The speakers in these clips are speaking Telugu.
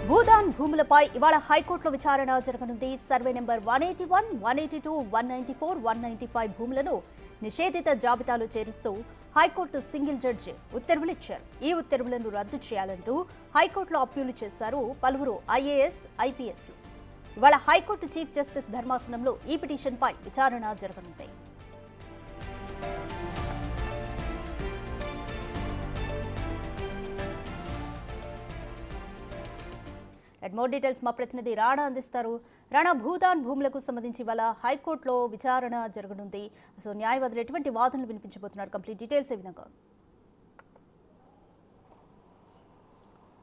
భూదాన్ భూములపై ఇవాళ హైకోర్టులో విచారణ జరగనుంది. సర్వే నెంబర్ 181, 182, 194, 195 భూములను నిషేధిత జాబితాలో చేరుస్తూ హైకోర్టు సింగిల్ జడ్జి ఉత్తర్వులు ఇచ్చారు. ఈ ఉత్తర్వులను రద్దు చేయాలంటూ హైకోర్టులో అప్పీలు చేశారు పలువురు ఐఏఎస్, ఐపీఎస్లు. ఇవాళ హైకోర్టు చీఫ్ జస్టిస్ ధర్మాసనంలో ఈ పిటిషన్పై విచారణ జరగనుంది. మోర్ డీటెయిల్స్ మా ప్రతినిధి రాణా అందిస్తారు. రాణా, భూదాన్ భూములకు సంబంధించి ఇవాళ హైకోర్టులో విచారణ జరగనుంది. సో న్యాయవాదులు ఎటువంటి వాదనలు వినిపించబోతున్నారు? కంప్లీట్ డీటెయిల్స్ ఏ విధంగా?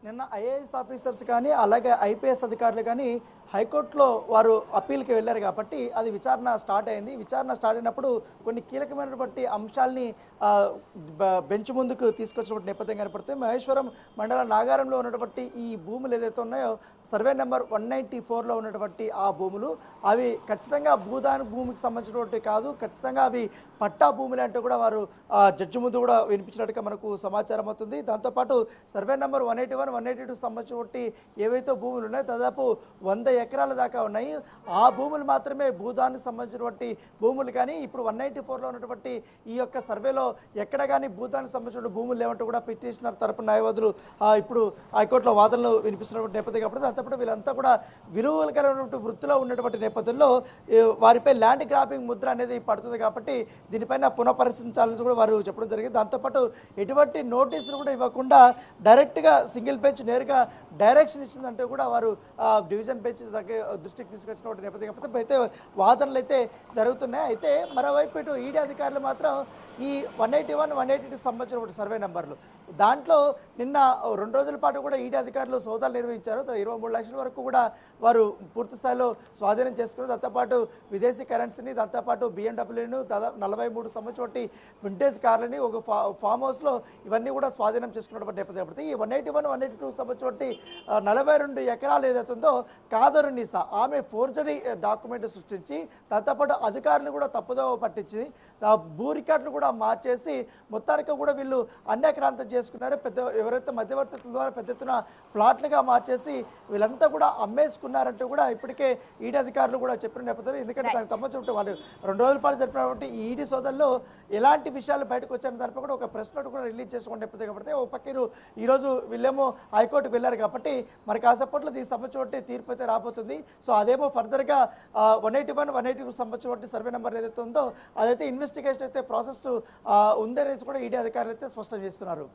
నిన్న ఐఏఎస్ ఆఫీసర్స్ కానీ అలాగే ఐపీఎస్ అధికారులు కానీ హైకోర్టులో వారు అప్పీల్కి వెళ్ళారు కాబట్టి అది విచారణ స్టార్ట్ అయింది. విచారణ స్టార్ట్ అయినప్పుడు కొన్ని కీలకమైనటువంటి అంశాలని బెంచ్ ముందుకు తీసుకొచ్చినటువంటి నేపథ్యం కనపడుతుంది. మహేశ్వరం మండల నాగారంలో ఉన్నటువంటి ఈ భూములు ఏదైతే ఉన్నాయో సర్వే నెంబర్ 194లో ఉన్నటువంటి ఆ భూములు అవి ఖచ్చితంగా భూదాన్ భూమికి సంబంధించినటువంటి కాదు, ఖచ్చితంగా అవి పట్టా భూములు అంటూ కూడా వారు జడ్జి ముందు కూడా వినిపించినట్టుగా మనకు సమాచారం అవుతుంది. దాంతోపాటు సర్వే నెంబర్ 181, 182 సంబంధించినటువంటి ఏవైతే భూములు ఉన్నాయో దాదాపు 100 ఎకరాల దాకా ఉన్నాయి. ఆ భూములు మాత్రమే భూదానికి సంబంధించినటువంటి భూములు. కానీ ఇప్పుడు 194లో ఉన్నటువంటి ఈ యొక్క సర్వేలో ఎక్కడ కానీ భూదానికి సంబంధించిన భూములు లేవంటూ కూడా పిటిషనర్ తరపు న్యాయవాదులు ఇప్పుడు హైకోర్టులో వాదనలు వినిపిస్తున్నటువంటి నేపథ్యం కాబట్టి దాంతోపాటు వీళ్ళంతా కూడా విలువలకరమైనటువంటి వృత్తిలో ఉన్నటువంటి నేపథ్యంలో వారిపై ల్యాండ్ గ్రాబింగ్ ముద్ర అనేది పడుతుంది కాబట్టి దీనిపైన పునఃపరిశీలించాలని కూడా వారు చెప్పడం జరిగింది. దాంతోపాటు ఎటువంటి నోటీసులు కూడా ఇవ్వకుండా డైరెక్ట్గా సింగిల్ బెంచ్ నేరుగా డైరెక్షన్ ఇచ్చిందంటే కూడా వారు డివిజన్ బెంచ్ దృష్టికి తీసుకొచ్చినటువంటి నేపథ్యం కాబట్టి అయితే వాదనలు అయితే జరుగుతున్నాయి. అయితే మరోవైపు ఇటు ఈడీ అధికారులు మాత్రం ఈ 181, 182 సంబంధించిన సర్వే నెంబర్లు దాంట్లో నిన్న 2 రోజుల పాటు కూడా ఈడీ అధికారులు సోదాలు నిర్వహించారు. 23 లక్షల వరకు కూడా వారు పూర్తి స్థాయిలో స్వాధీనం చేసుకున్నారు. దాంతోపాటు విదేశీ కరెన్సీని, దాంతోపాటు బిఎండబ్ల్యూను, దాదాపు 43 సంబంధించిన వింటేజ్ కార్లని ఒక ఫామ్ హౌస్లో ఇవన్నీ కూడా స్వాధీనం చేసుకున్నటువంటి నేపథ్యం పడుతుంది. ఈ 181, 182 సంబంధించిన 42 ఎకరాలు ఏదైతే ఉందో కాదరు నిసా ఆమె ఫోర్జరీ డాక్యుమెంట్ సృష్టించి దాంతోపాటు అధికారులను కూడా తప్పుదోవ పట్టించి భూ రికార్డులు కూడా మార్చేసి మొత్తానికి కూడా వీళ్ళు అన్యాక్రాంతం చేసుకున్నారు. ఎవరైతే మధ్యవర్తుల ద్వారా పెద్ద ఎత్తున ప్లాట్లుగా మార్చేసి వీళ్ళంతా కూడా అమ్మేసుకున్నారంటూ కూడా ఇప్పటికే ఈడీ అధికారులు కూడా చెప్పిన నేపథ్యంలో ఎందుకంటే దానికి సంబంధించి వాళ్ళు 2 రోజుల పాటు జరిపినటువంటి ఈ ఈడీ సోదరులో ఎలాంటి విషయాలు బయటకు వచ్చారని దానిపై కూడా ఒక ప్రెస్ నోట్ కూడా రిలీజ్ చేసుకునే నేపథ్యం కాబట్టి ఓ పక్కీరు ఈరోజు వీళ్ళేమో హైకోర్టుకు వెళ్ళారు కాబట్టి మరి కాసేపట్లో దీనికి సంబంధించిన తీర్పు అయితే రాబోతుంది. సో అదేమో ఫర్దర్గా 181, 182 సంబంధించిన సర్వే నెంబర్ ఏదైతే ఉందో అదైతే ఇన్వెస్టిగేషన్ అయితే ప్రాసెస్ ఉందనేసి కూడా ఈడీ అధికారులు అయితే స్పష్టం చేస్తున్నారు.